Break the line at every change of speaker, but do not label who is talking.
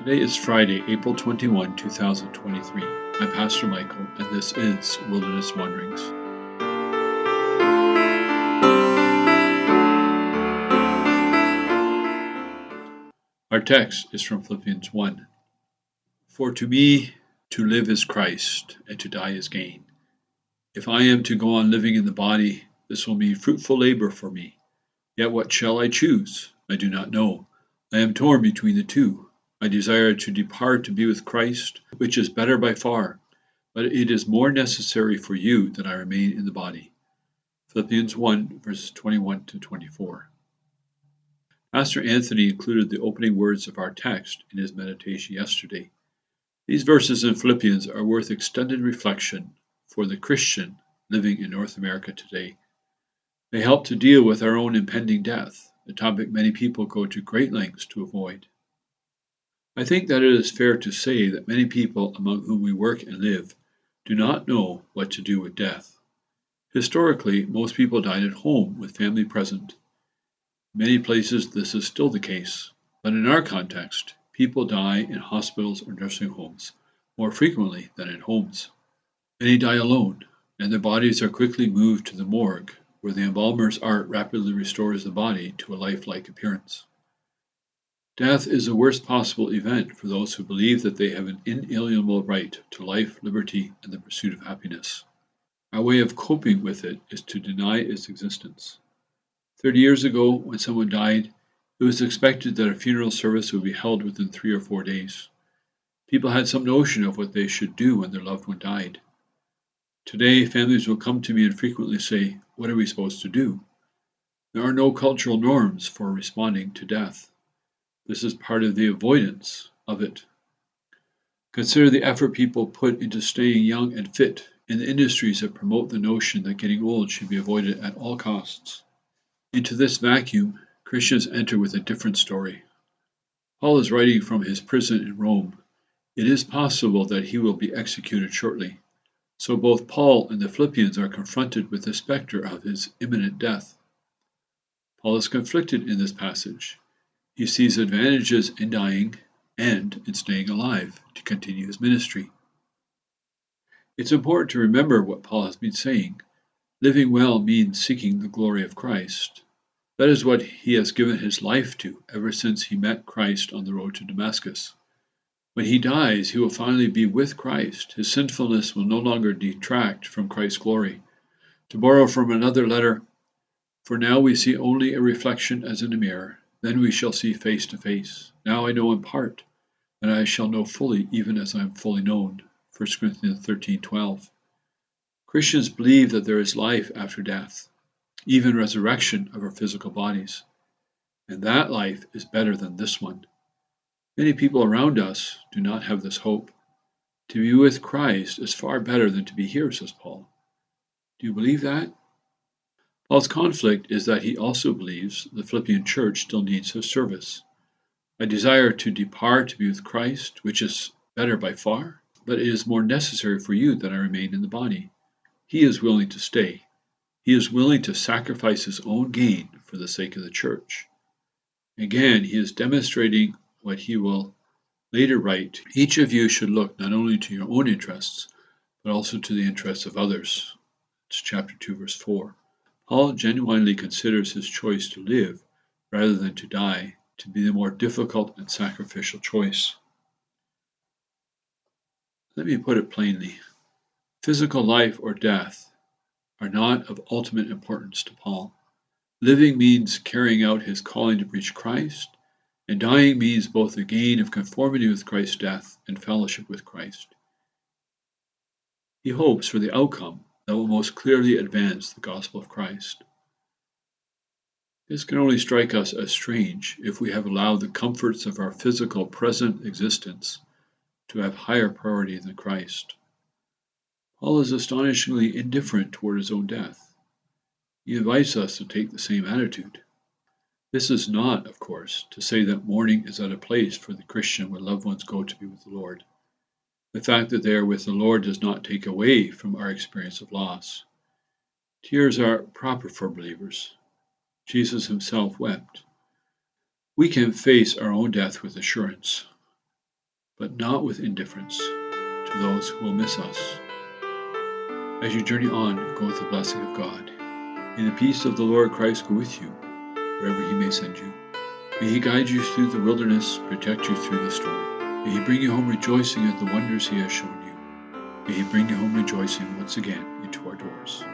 Today is Friday, April 21, 2023. I'm Pastor Michael, and this is Wilderness Wanderings. Our text is from Philippians 1. For to me, to live is Christ, and to die is gain. If I am to go on living in the body, this will mean fruitful labor for me. Yet what shall I choose? I do not know. I am torn between the two. I desire to depart to be with Christ, which is better by far, but it is more necessary for you that I remain in the body. Philippians 1, verses 21 to 24. Pastor Anthony included the opening words of our text in his meditation yesterday. These verses in Philippians are worth extended reflection for the Christian living in North America today. They help to deal with our own impending death, a topic many people go to great lengths to avoid. I think that it is fair to say that many people among whom we work and live do not know what to do with death. Historically, most people died at home with family present. In many places this is still the case, but in our context, people die in hospitals or nursing homes more frequently than in homes. Many die alone, and their bodies are quickly moved to the morgue, where the embalmer's art rapidly restores the body to a lifelike appearance. Death is the worst possible event for those who believe that they have an inalienable right to life, liberty, and the pursuit of happiness. Our way of coping with it is to deny its existence. 30 years ago, when someone died, it was expected that a funeral service would be held within 3 or 4 days. People had some notion of what they should do when their loved one died. Today, families will come to me and frequently say, "What are we supposed to do?" There are no cultural norms for responding to death. This is part of the avoidance of it. Consider the effort people put into staying young and fit in the industries that promote the notion that getting old should be avoided at all costs. Into this vacuum, Christians enter with a different story. Paul is writing from his prison in Rome. It is possible that he will be executed shortly. So both Paul and the Philippians are confronted with the specter of his imminent death. Paul is conflicted in this passage. He sees advantages in dying and in staying alive to continue his ministry. It's important to remember what Paul has been saying. Living well means seeking the glory of Christ. That is what he has given his life to ever since he met Christ on the road to Damascus. When he dies, he will finally be with Christ. His sinfulness will no longer detract from Christ's glory. To borrow from another letter, "For now we see only a reflection as in a mirror. Then we shall see face to face. Now I know in part, and I shall know fully, even as I am fully known." 1 Corinthians 13:12. Christians believe that there is life after death, even resurrection of our physical bodies. And that life is better than this one. Many people around us do not have this hope. To be with Christ is far better than to be here, says Paul. Do you believe that? Paul's conflict is that he also believes the Philippian church still needs his service. I desire to depart to be with Christ, which is better by far, but it is more necessary for you that I remain in the body. He is willing to stay. He is willing to sacrifice his own gain for the sake of the church. Again, he is demonstrating what he will later write. Each of you should look not only to your own interests, but also to the interests of others. It's chapter 2, verse 4. Paul genuinely considers his choice to live rather than to die to be the more difficult and sacrificial choice. Let me put it plainly. Physical life or death are not of ultimate importance to Paul. Living means carrying out his calling to preach Christ, and dying means both the gain of conformity with Christ's death and fellowship with Christ. He hopes for the outcome that will most clearly advance the gospel of Christ. This can only strike us as strange if we have allowed the comforts of our physical present existence to have higher priority than Christ. Paul is astonishingly indifferent toward his own death. He invites us to take the same attitude. This is not, of course, to say that mourning is out of place for the Christian when loved ones go to be with the Lord. The fact that they are with the Lord does not take away from our experience of loss. Tears are proper for believers. Jesus himself wept. We can face our own death with assurance. but not with indifference to those who will miss us. As you journey on, go with the blessing of God. May the peace of the Lord Christ go with you, wherever he may send you. May he guide you through the wilderness, protect you through the storm. May he bring you home rejoicing at the wonders he has shown you. May he bring you home rejoicing once again into our doors.